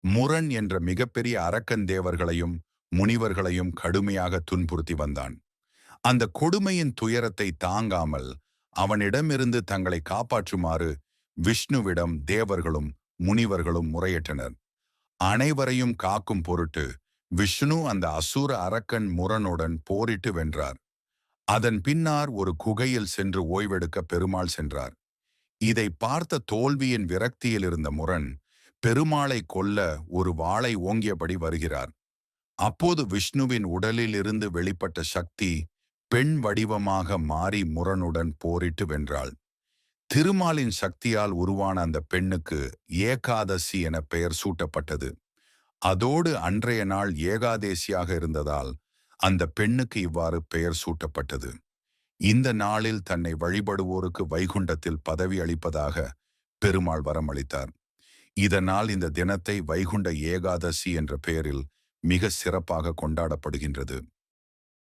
முரண் என்ற மிகப்பெரிய அரக்கன் தேவர்களையும் முனிவர்களையும் கடுமையாக துன்புறுத்தி வந்தான். அந்த கொடுமையின் துயரத்தை தாங்காமல் அவனிடமிருந்து தங்களை காப்பாற்றுமாறு விஷ்ணுவிடம் தேவர்களும் முனிவர்களும் முறையிட்டனர். அனைவரையும் காக்கும் பொருட்டு விஷ்ணு அந்த அசுர அரக்கன் முரனுடன் போரிட்டு வென்றார். அதன் பின்னார் ஒரு குகையில் சென்று ஓய்வெடுக்க பெருமாள் சென்றார். இதை பார்த்த தோல்வியின் விரக்தியில் இருந்த முரண் பெருமாளை கொல்ல ஒரு வாளை ஓங்கியபடி வருகிறார். அப்போது விஷ்ணுவின் உடலில் இருந்து வெளிப்பட்ட சக்தி பெண் வடிவமாக மாறி முரனுடன் போரிட்டு வென்றாள். திருமாலின் சக்தியால் உருவான அந்த பெண்ணுக்கு ஏகாதசி என பெயர் சூட்டப்பட்டது. அதோடு அன்றைய நாள் ஏகாதேசியாக இருந்ததால் அந்த பெண்ணுக்கு இவ்வாறு பெயர் சூட்டப்பட்டது. இந்த நாளில் தன்னை வழிபடுவோருக்கு வைகுண்டத்தில் பதவி அளிப்பதாக பெருமாள் வரமளித்தார். இதனால் இந்த தினத்தை வைகுண்ட ஏகாதசி என்ற பெயரில் மிக சிறப்பாக கொண்டாடப்படுகின்றது.